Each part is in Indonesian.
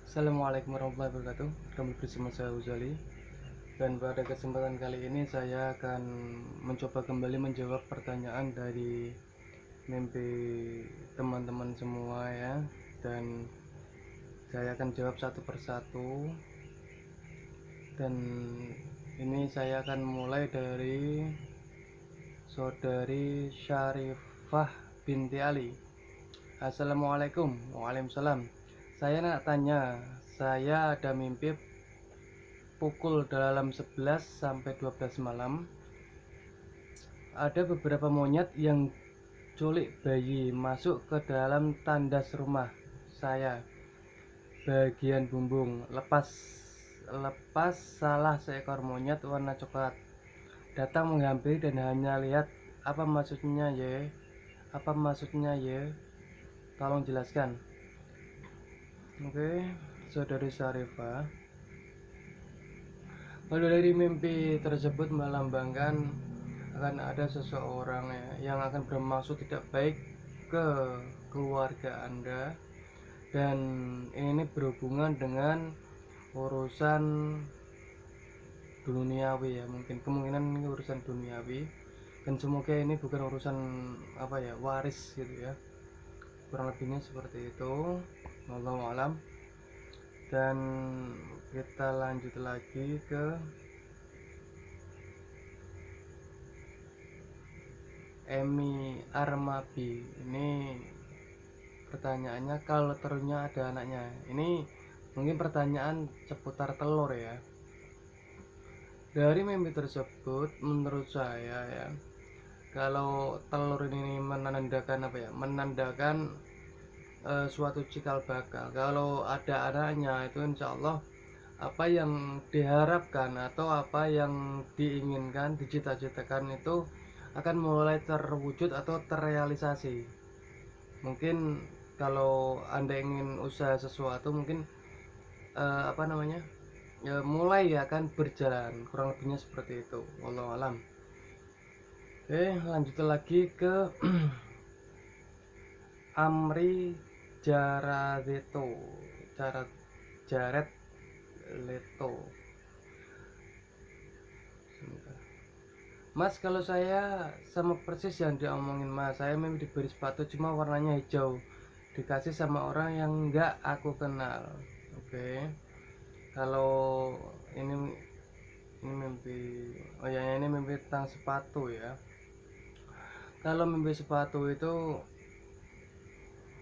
Assalamualaikum warahmatullahi wabarakatuh. Kembali bersama saya Uzali. Dan pada kesempatan kali ini saya akan mencoba kembali menjawab pertanyaan dari mimpi teman-teman semua ya. Dan saya akan jawab satu persatu. Dan ini saya akan mulai dari saudari Syarifah binti Ali. Assalamualaikum. Waalaikumsalam. Saya nak tanya, saya ada mimpi pukul dalam 11 sampai 12 malam ada beberapa monyet yang culik bayi masuk ke dalam tandas rumah saya bagian bumbung. Lepas salah seekor monyet warna coklat datang menghampiri dan hanya lihat. Apa maksudnya ye? Tolong jelaskan. Oke, saudari Syarifah, kalau dari mimpi tersebut melambangkan akan ada seseorang yang akan bermaksud tidak baik ke keluarga Anda, dan ini berhubungan dengan urusan duniawi ya, mungkin kemungkinan ini urusan duniawi, dan semoga ini bukan urusan waris gitu ya, kurang lebihnya seperti itu, wallahu alam. Dan kita lanjut lagi ke Emi Armabi. Ini pertanyaannya, kalau telurnya ada anaknya. Ini mungkin pertanyaan seputar telur ya. Dari mimpi tersebut menurut saya ya, kalau telur ini menandakan suatu cikal bakal. Kalau ada anaknya itu insya Allah apa yang diharapkan atau apa yang diinginkan, dicita-citakan itu akan mulai terwujud atau terrealisasi. Mungkin kalau Anda ingin usaha sesuatu, mungkin mulai akan berjalan, kurang lebihnya seperti itu, wallahu alam. Oke, lanjut lagi ke Amri Jared Leto. Mas, kalau saya sama persis yang diomongin Mas. Saya mimpi diberi sepatu cuma warnanya hijau, dikasih sama orang yang nggak aku kenal. Oke. Kalau ini mimpi, ini mimpi tentang sepatu ya. Kalau mimpi sepatu itu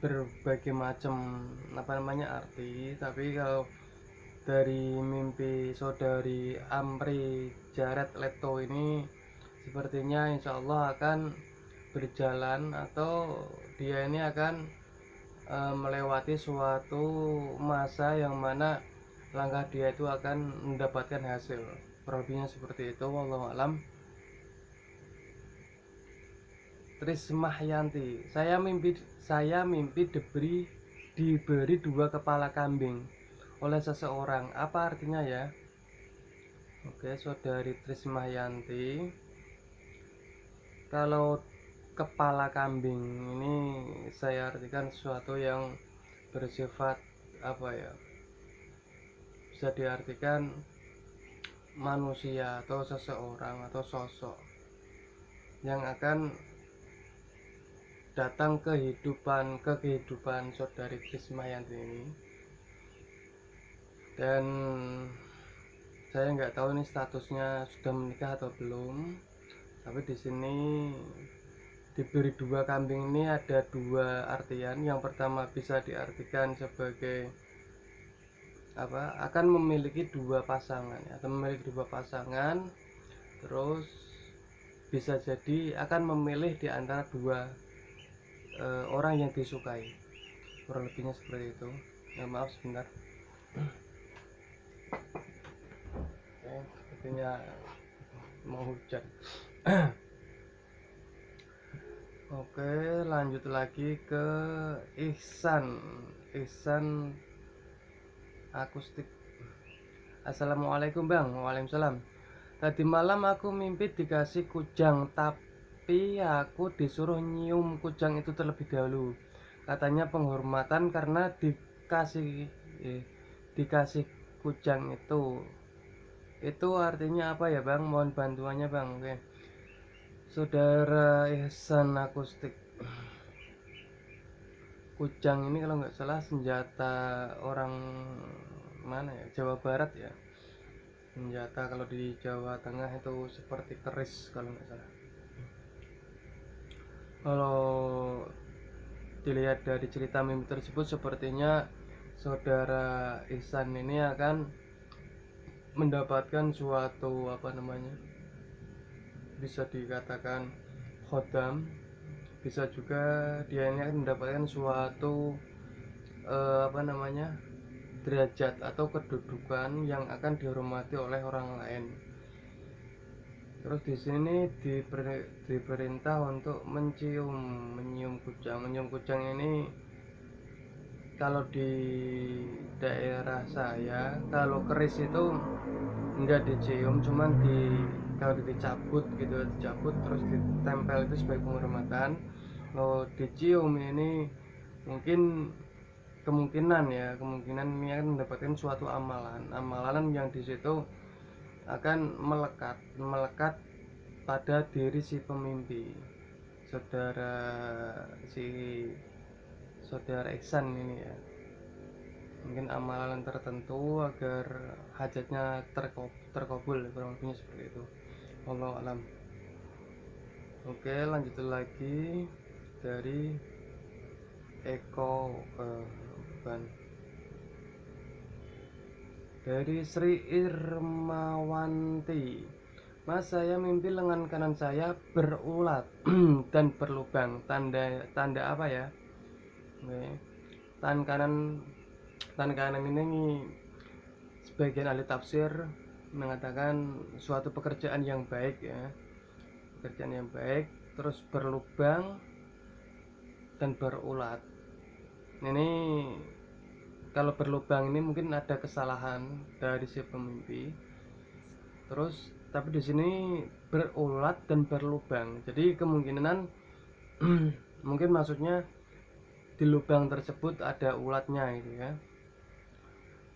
berbagai macam arti, tapi kalau dari mimpi saudari Amri Jared Leto ini sepertinya insya Allah akan berjalan, atau dia ini akan melewati suatu masa yang mana langkah dia itu akan mendapatkan hasil, kurang seperti itu, wallahu alam. Trismahyanti, saya mimpi diberi 2 kepala kambing oleh seseorang. Apa artinya ya? Oke, saudari Trismahyanti, kalau kepala kambing ini saya artikan sesuatu yang bersifat bisa diartikan manusia atau seseorang atau sosok yang akan datang ke kehidupan saudari Trismahyanti ini. Dan saya nggak tahu ini statusnya sudah menikah atau belum, tapi di sini diberi 2 kambing ini ada 2 artian. Yang pertama bisa diartikan sebagai akan memiliki 2 pasangan atau memiliki 2 pasangan, terus bisa jadi akan memilih di antara 2 orang yang disukai, kurang lebihnya seperti itu ya. Maaf sebentar. Sepertinya mau hujan. Oke, lanjut lagi ke Ihsan Akustik. Assalamualaikum Bang. Waalaikumsalam. Tadi malam aku mimpi dikasih kujang, tapi aku disuruh nyium kujang itu terlebih dahulu. Katanya penghormatan karena dikasih kujang itu artinya apa ya Bang? Mohon bantuannya Bang. Oke. Saudara Ihsan Akustik, kujang ini kalau nggak salah senjata orang mana ya, Jawa Barat ya. Senjata kalau di Jawa Tengah itu seperti keris kalau nggak salah. Kalau dilihat dari cerita mimpi tersebut, sepertinya saudara Ihsan ini akan mendapatkan suatu bisa dikatakan khodam, bisa juga dia ini akan mendapatkan suatu derajat atau kedudukan yang akan dihormati oleh orang lain. Terus di sini diperintah untuk menyium kujang. Menyium kujang ini kalau di daerah saya, kalau keris itu enggak dicium, cuman kalau dicabut gitu, dicabut terus ditempel itu sebagai penghormatan. Kalau dicium ini mungkin kemungkinan ini akan mendapatkan suatu amalan yang di situ akan melekat pada diri si pemimpi, saudara si saudara Ihsan ini ya. Mungkin amalan tertentu agar hajatnya terkabul, kurang lebihnya seperti itu. Wallahu alam. Oke, lanjut lagi dari Eko Ban. Dari Sri Irmawanti. Mas, saya mimpi lengan kanan saya berulat dan berlubang. Tanda apa ya? Oke. Tangan kanan ini sebagian ahli tafsir mengatakan suatu pekerjaan yang baik ya. Pekerjaan yang baik, terus berlubang dan berulat. Ini kalau berlubang ini mungkin ada kesalahan dari si pemimpi. Terus tapi di sini berulat dan berlubang. Jadi kemungkinan mungkin maksudnya di lubang tersebut ada ulatnya gitu ya.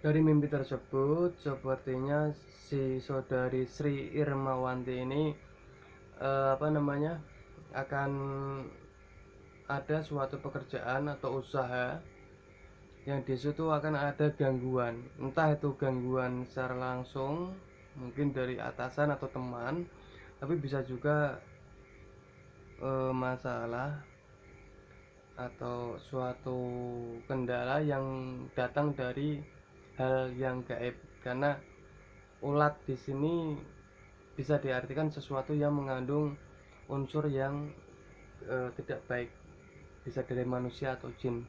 Dari mimpi tersebut sepertinya si saudari Sri Irmawanti ini akan ada suatu pekerjaan atau usaha yang di situ akan ada gangguan, entah itu gangguan secara langsung mungkin dari atasan atau teman, tapi bisa juga masalah atau suatu kendala yang datang dari hal yang gaib. Karena ulat di sini bisa diartikan sesuatu yang mengandung unsur yang tidak baik, bisa dari manusia atau jin.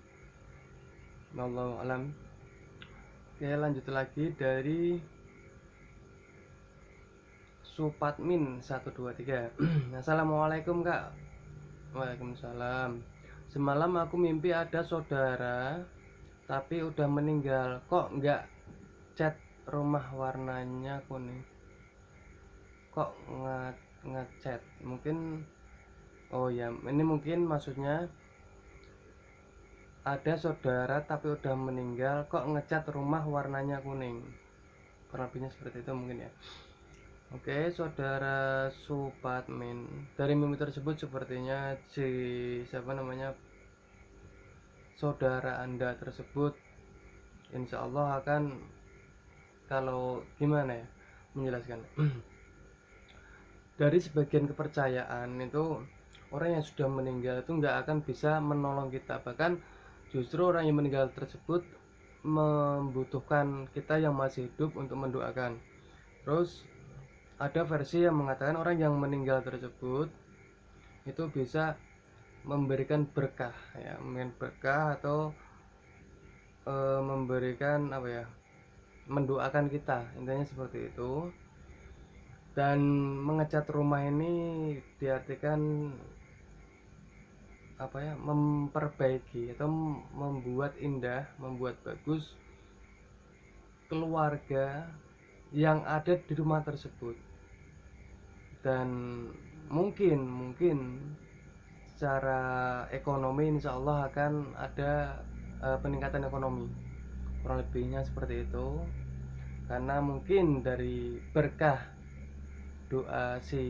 Wallahu alam. Oke, lanjut lagi dari Supatmin 123. Assalamualaikum Kak. Waalaikumsalam. Semalam aku mimpi ada saudara tapi udah meninggal. Kok nggak cat rumah warnanya kuning? Kok ngecat? Mungkin ini mungkin maksudnya ada saudara tapi udah meninggal, kok ngecat rumah warnanya kuning. Kurang lebihnya seperti itu mungkin ya. Oke, saudara Supatmin, dari mimpi tersebut sepertinya saudara Anda tersebut insya Allah akan, kalau gimana ya menjelaskan, dari sebagian kepercayaan itu orang yang sudah meninggal itu nggak akan bisa menolong kita, bahkan justru orang yang meninggal tersebut membutuhkan kita yang masih hidup untuk mendoakan. Terus ada versi yang mengatakan orang yang meninggal tersebut itu bisa memberikan berkah ya, memberikan berkah atau memberikan mendoakan kita, intinya seperti itu. Dan mengecat rumah ini diartikan memperbaiki atau membuat indah, membuat bagus keluarga yang ada di rumah tersebut. Dan mungkin secara ekonomi insya Allah akan ada peningkatan ekonomi. kurang lebihnya seperti itu. Karena mungkin dari berkah doa si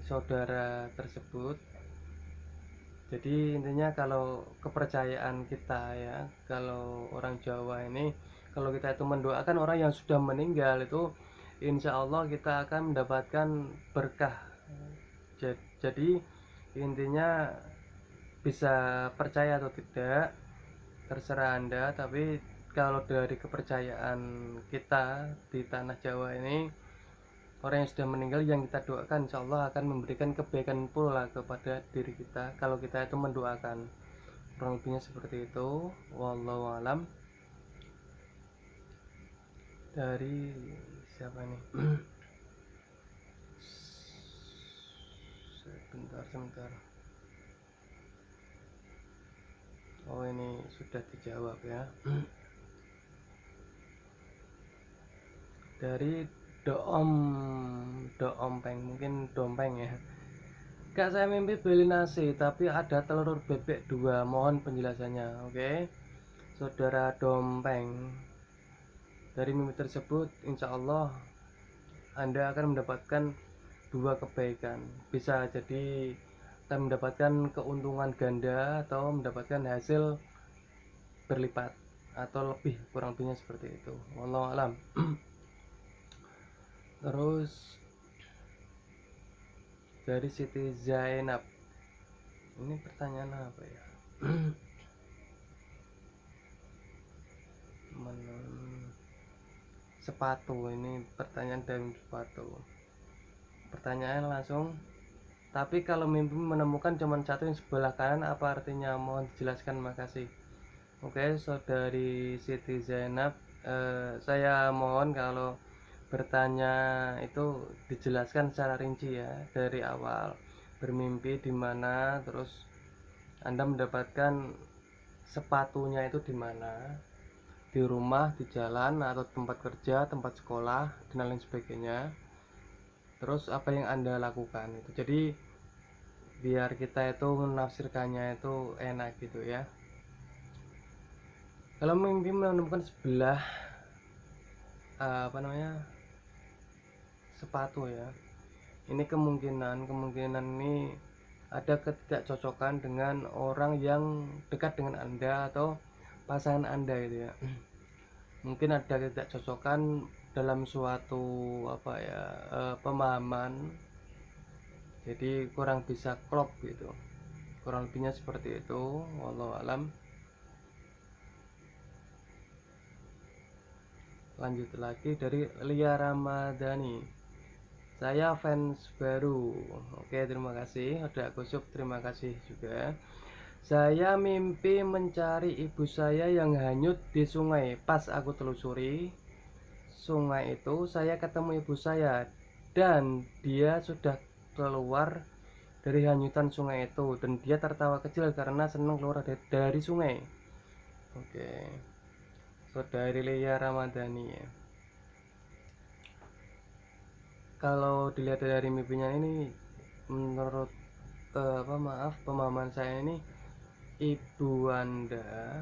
saudara tersebut. Jadi intinya kalau kepercayaan kita ya, kalau orang Jawa ini, kalau kita itu mendoakan orang yang sudah meninggal itu, insya Allah kita akan mendapatkan berkah. Jadi intinya bisa percaya atau tidak terserah Anda, tapi kalau dari kepercayaan kita di tanah Jawa ini, orang yang sudah meninggal yang kita doakan insya Allah akan memberikan kebaikan pula kepada diri kita kalau kita itu mendoakan. Kurang lebihnya seperti itu. Wallahu alam. Dari siapa nih? Sebentar. Oh, ini sudah dijawab ya. Dari Doompeng, mungkin Dompeng ya. Kak, saya mimpi beli nasi tapi ada telur bebek 2, mohon penjelasannya. Oke, saudara Dompeng, dari mimpi tersebut insya Allah Anda akan mendapatkan 2 kebaikan. Bisa jadi akan mendapatkan keuntungan ganda atau mendapatkan hasil berlipat atau lebih, kurang lebihnya seperti itu. Wallahu alam. Terus dari Siti Zainab, ini pertanyaan apa ya? Sepatu, ini pertanyaan dari sepatu. Pertanyaan langsung, tapi kalau mimpi menemukan cuma satu yang sebelah kanan, apa artinya? Mohon dijelaskan, makasih. Oke, saudari Siti Zainab, saya mohon kalau bertanya itu dijelaskan secara rinci ya, dari awal bermimpi di mana, terus Anda mendapatkan sepatunya itu di mana, di rumah, di jalan, atau tempat kerja, tempat sekolah, dan lain sebagainya. Terus apa yang Anda lakukan itu. Jadi biar kita itu menafsirkannya itu enak gitu ya. Kalau mimpi menemukan sebelah sepatu ya, ini kemungkinan ini ada ketidakcocokan dengan orang yang dekat dengan Anda atau pasangan Anda gitu ya. Mungkin ada ketidakcocokan dalam suatu pemahaman, jadi kurang bisa klop gitu, kurang lebihnya seperti itu. Wallahu alam. Lanjut lagi dari Lia Ramadhani, saya fans baru. Oke, terima kasih. Ada Kusuk, terima kasih juga. Saya mimpi mencari ibu saya yang hanyut di sungai. Pas aku telusuri sungai itu, saya ketemu ibu saya dan dia sudah keluar dari hanyutan sungai itu, dan dia tertawa kecil karena senang keluar dari sungai. Oke, saudari Lia Ramadhani ya. Kalau dilihat dari mimpinya ini, menurut pemahaman saya ini, ibu anda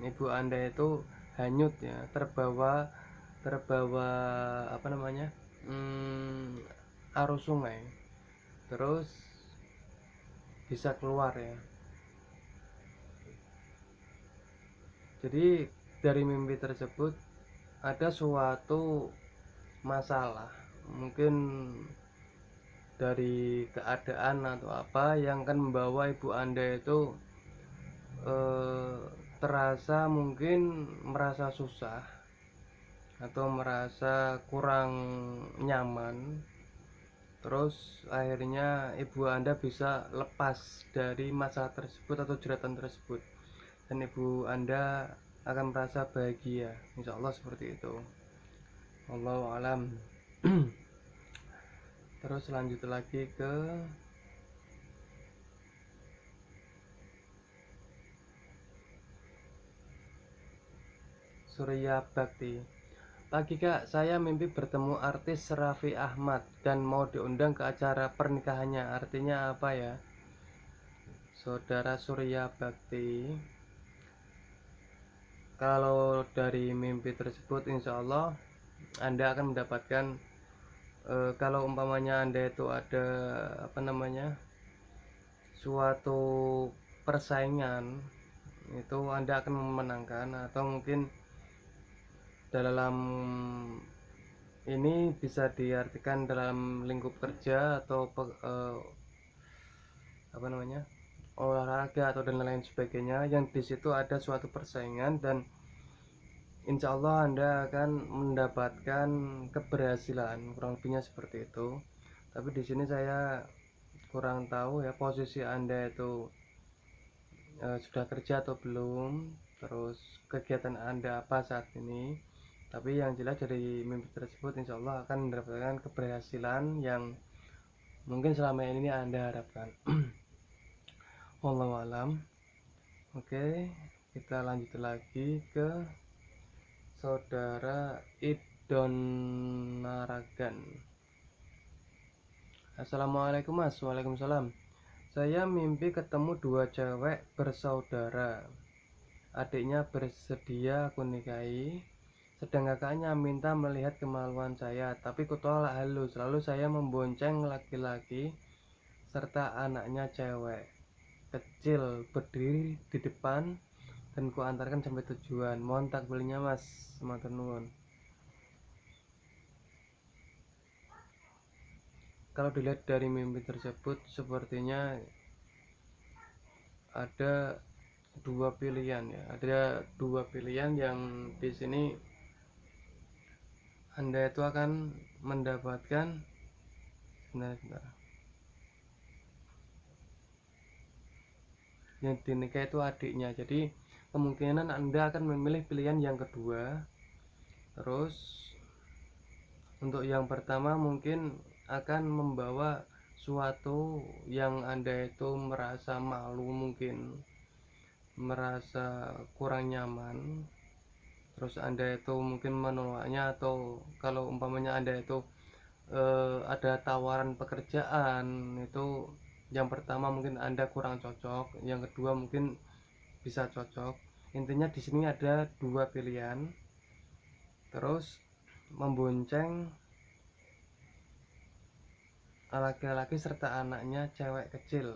itu hanyut ya, terbawa arus sungai, terus bisa keluar ya. Jadi dari mimpi tersebut ada suatu masalah, mungkin dari keadaan atau apa yang akan membawa ibu anda itu terasa mungkin merasa susah atau merasa kurang nyaman. Terus akhirnya ibu anda bisa lepas dari masalah tersebut atau jeratan tersebut, dan ibu anda akan merasa bahagia, insya Allah seperti itu. Wallahu alam. Terus lanjut lagi ke Surya Bakti. Pagi kak, saya mimpi bertemu artis Raffi Ahmad dan mau diundang ke acara pernikahannya. Artinya apa ya? Saudara Surya Bakti, kalau dari mimpi tersebut insya Allah Anda akan mendapatkan kalau umpamanya Anda itu ada apa namanya suatu persaingan, itu Anda akan memenangkan, atau mungkin dalam ini bisa diartikan dalam lingkup kerja atau apa namanya olahraga atau dan lain sebagainya, yang di situ ada suatu persaingan dan insya Allah Anda akan mendapatkan keberhasilan, kurang lebihnya seperti itu. Tapi di sini saya kurang tahu ya posisi Anda itu sudah kerja atau belum, terus kegiatan Anda apa saat ini. Tapi yang jelas dari mimpi tersebut insya Allah akan mendapatkan keberhasilan yang mungkin selama ini Anda harapkan. Wallahu alam. Oke, kita lanjut lagi ke saudara Idon Naragan. Assalamualaikum Mas. Waalaikumsalam. Saya mimpi ketemu dua cewek bersaudara. Adiknya bersedia aku nikahi, sedang kakaknya minta melihat kemaluan saya, tapi kutolak halus. Lalu saya membonceng laki-laki serta anaknya cewek kecil berdiri di depan dan kuantarkan sampai tujuan. Mohon takbirnya Mas, matur nuwun. Kalau dilihat dari mimpi tersebut sepertinya ada dua pilihan ya. Ada dua pilihan yang di sini Anda itu akan mendapatkan sebentar. Yang dinikah itu adiknya. Jadi kemungkinan Anda akan memilih pilihan yang kedua. Terus untuk yang pertama mungkin akan membawa suatu yang Anda itu merasa malu, mungkin merasa kurang nyaman, terus Anda itu mungkin menolaknya, atau kalau umpamanya Anda itu ada tawaran pekerjaan, itu yang pertama mungkin Anda kurang cocok, yang kedua mungkin bisa cocok. Intinya di sini ada dua pilihan. Terus membonceng laki-laki serta anaknya cewek kecil.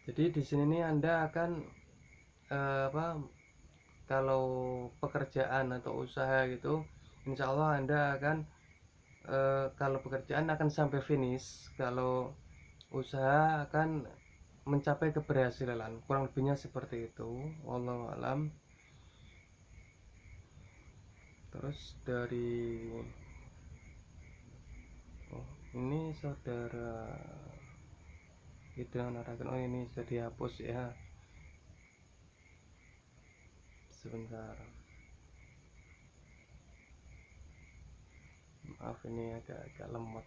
Jadi di sini nih Anda akan kalau pekerjaan atau usaha gitu, insya Allah Anda akan kalau pekerjaan akan sampai finish, kalau usaha akan mencapai keberhasilan, kurang lebihnya seperti itu. Wallahu alam. Terus dari ini saudara itu Naragan, oh ini sudah dihapus ya, sebentar, maaf ini agak lemot.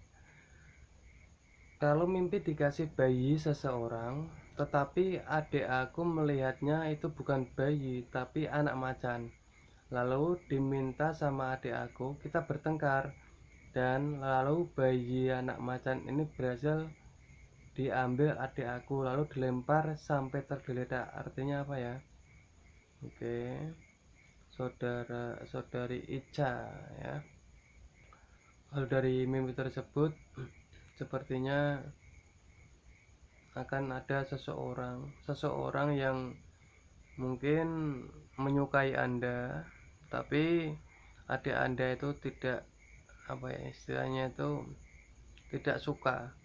Kalau mimpi dikasih bayi seseorang, tetapi adik aku melihatnya itu bukan bayi tapi anak macan. Lalu diminta sama adik aku, kita bertengkar, dan lalu bayi anak macan ini berhasil diambil adik aku, lalu dilempar sampai tergeletak. Artinya apa ya? Oke, saudari Ica ya. Kalau dari mimpi tersebut sepertinya akan ada seseorang yang mungkin menyukai Anda, tapi adik Anda itu tidak, apa ya istilahnya, itu tidak suka.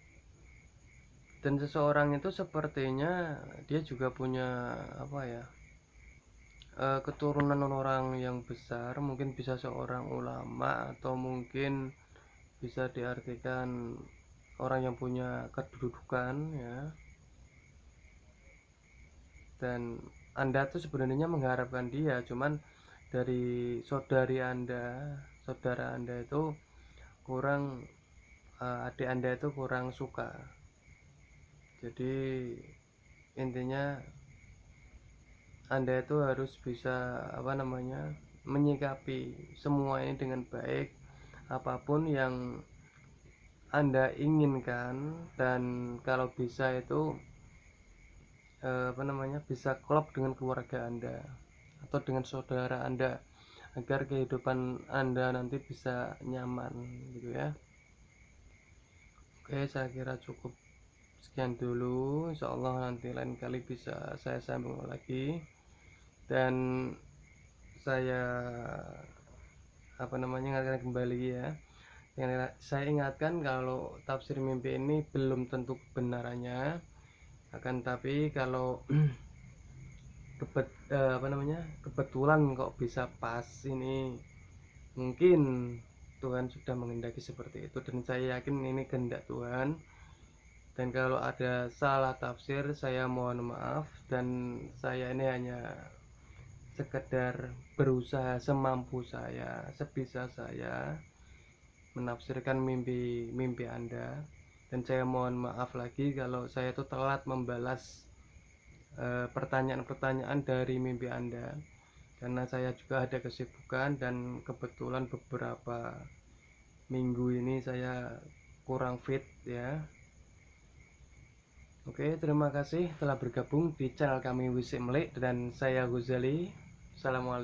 Dan seseorang itu sepertinya dia juga punya apa ya keturunan orang yang besar, mungkin bisa seorang ulama, atau mungkin bisa diartikan orang yang punya kedudukan ya. Dan Anda tuh sebenarnya mengharapkan dia, cuman dari saudara Anda itu kurang, adik Anda itu kurang suka. Jadi intinya Anda itu harus bisa apa namanya menyikapi semua ini dengan baik. Apapun yang Anda inginkan, dan kalau bisa itu bisa klop dengan keluarga Anda atau dengan saudara Anda, agar kehidupan Anda nanti bisa nyaman gitu ya. Oke, saya kira cukup sekian dulu. Insya Allah nanti lain kali bisa saya sambung lagi. Dan saya ingatkan kembali ya. Saya ingatkan kalau tafsir mimpi ini belum tentu kebenarannya. Akan tapi kalau kebetulan kok bisa pas ini, mungkin Tuhan sudah menghendaki seperti itu, dan saya yakin ini kehendak Tuhan. Dan kalau ada salah tafsir, saya mohon maaf, dan saya ini hanya sekedar berusaha semampu saya, sebisa saya menafsirkan mimpi Anda. Dan saya mohon maaf lagi kalau saya itu telat membalas pertanyaan-pertanyaan dari mimpi Anda, karena saya juga ada kesibukan dan kebetulan beberapa minggu ini saya kurang fit ya. Oke, terima kasih telah bergabung di channel kami Wisik Melik, dan saya Ghazali. Assalamualaikum.